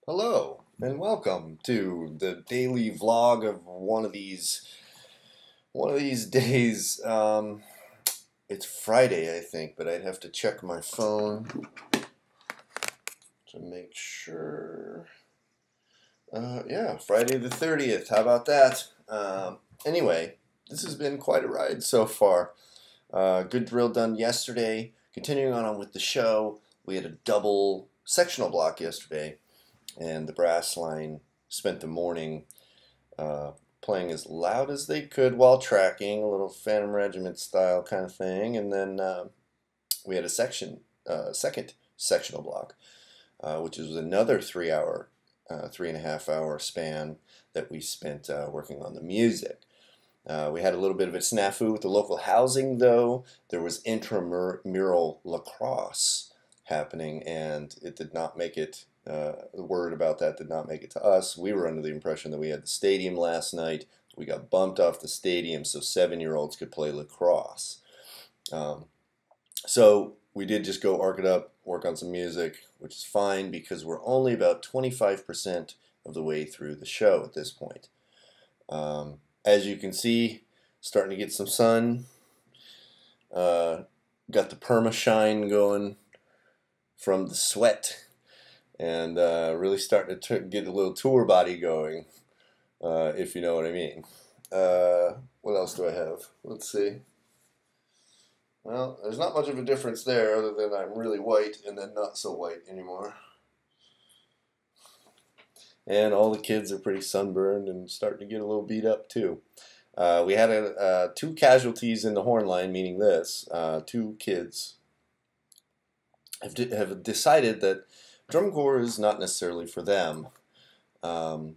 Hello and welcome to the daily vlog of one of these days. It's Friday, I think, but I'd have to check my phone to make sure. Yeah, Friday the 30th. How about that? Anyway, this has been quite a ride so far. Good drill done yesterday. Continuing on with the show, we had a double sectional block yesterday, and the brass line spent the morning uh, playing as loud as they could while tracking, a little Phantom Regiment style kind of thing. And then we had a second sectional block, which was another 3 hour, 3.5 hour span that we spent working on the music. We had a little bit of a snafu with the local housing, though. There was intramural lacrosse happening, and it did not make it. The word about that did not make it to us. We were under the impression that we had the stadium last night. We got bumped off the stadium so 7-year-olds could play lacrosse. Um, so we did just go arc it up, work on some music, which is fine because we're only about 25% of the way through the show at this point. As you can see, starting to get some sun. Got the perma shine going from the sweat, and really starting to get a little tour body going, if you know what I mean. What else do I have? Let's see. Well, there's not much of a difference there other than I'm really white and then not so white anymore. And all the kids are pretty sunburned and starting to get a little beat up too. We had two casualties in the horn line, meaning this: two kids have decided that drum corps is not necessarily for them. One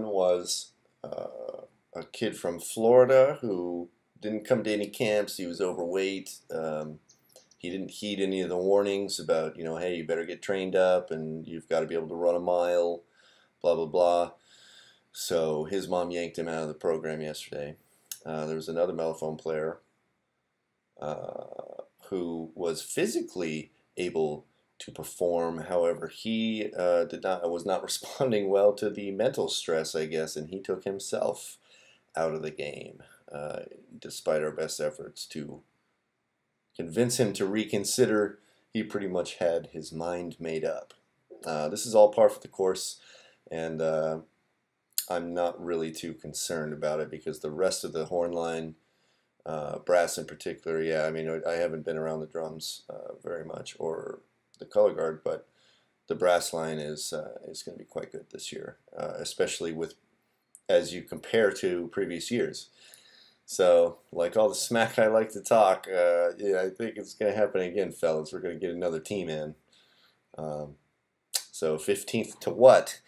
was a kid from Florida who didn't come to any camps. He was overweight. He didn't heed any of the warnings about, hey, you better get trained up and you've got to be able to run a mile, blah, blah, blah. So his mom yanked him out of the program yesterday. There was another mellophone player who was physically able to perform. However, he was not responding well to the mental stress, I guess, and he took himself out of the game, despite our best efforts to convince him to reconsider. He pretty much had his mind made up. This is all par for the course, and I'm not really too concerned about it because the rest of the horn line, brass in particular, yeah, I mean, I haven't been around the drums very much, or the color guard, but the brass line is going to be quite good this year, especially as you compare to previous years. So, like all the smack I like to talk, yeah, I think it's going to happen again, fellas. We're going to get another team in. So 15th to what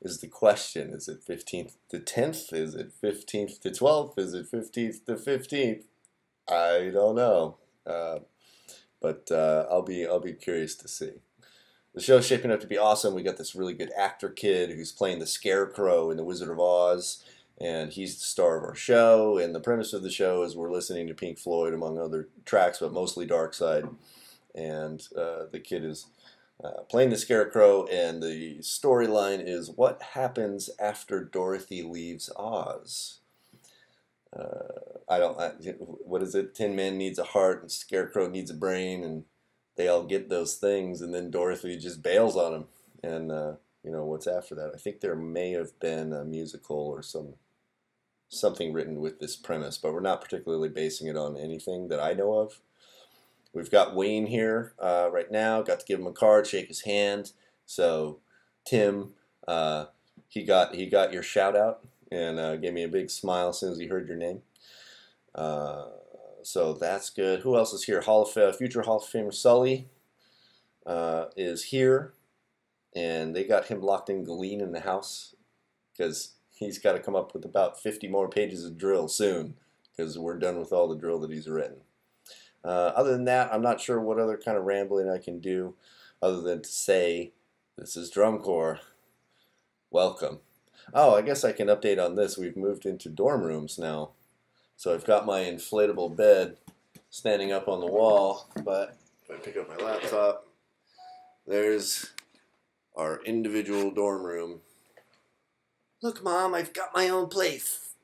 is the question? Is it 15th to 10th? Is it 15th to 12th? Is it 15th to 15th? I don't know. But I'll be curious to see. The show's shaping up to be awesome. We got this really good actor kid who's playing the Scarecrow in The Wizard of Oz, and he's the star of our show. And the premise of the show is we're listening to Pink Floyd, among other tracks, but mostly Dark Side. And the kid is playing the Scarecrow, and the storyline is what happens after Dorothy leaves Oz. What is it? Tin Man needs a heart, and Scarecrow needs a brain, and they all get those things, and then Dorothy just bails on him. And what's after that? I think there may have been a musical or something written with this premise, but we're not particularly basing it on anything that I know of. We've got Wayne here right now. Got to give him a card, shake his hand. So Tim, he got your shout out and gave me a big smile as soon as he heard your name. So that's good. Who else is here? Future Hall of Famer Sully is here, and they got him locked in Galeen in the house because he's got to come up with about 50 more pages of drill soon because we're done with all the drill that he's written. Other than that, I'm not sure what other kind of rambling I can do other than to say this is Drum Corps. Welcome. Oh, I guess I can update on this. We've moved into dorm rooms now. So I've got my inflatable bed standing up on the wall, but if I pick up my laptop, there's our individual dorm room. Look, Mom, I've got my own place.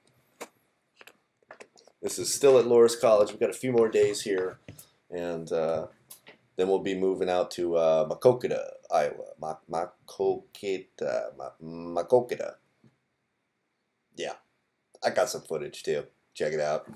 This is still at Loras College. We've got a few more days here, and then we'll be moving out to Makokita, Iowa. Makokita. Yeah, I got some footage too. Check it out.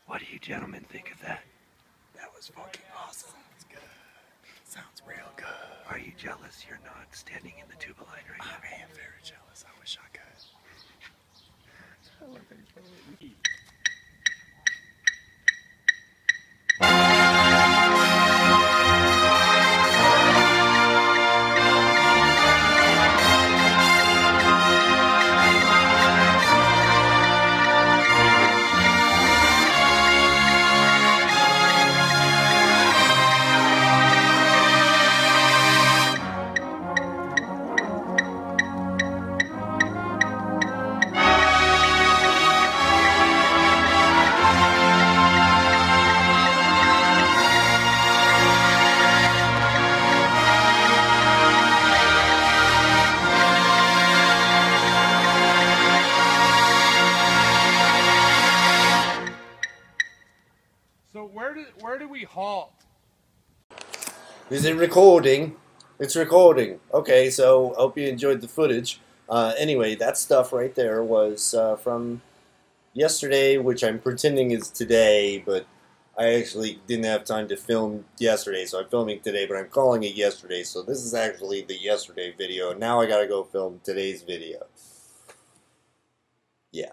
What do you gentlemen think of that? That was fucking awesome. It's good. Sounds real good. Are you jealous you're not standing in the tuba line right now? I am very jealous. I wish I could. So where do we halt? Is it recording? It's recording. Okay, so I hope you enjoyed the footage. Anyway, that stuff right there was from yesterday, which I'm pretending is today, but I actually didn't have time to film yesterday, so I'm filming today, but I'm calling it yesterday, so this is actually the yesterday video. Now I gotta go film today's video. Yeah.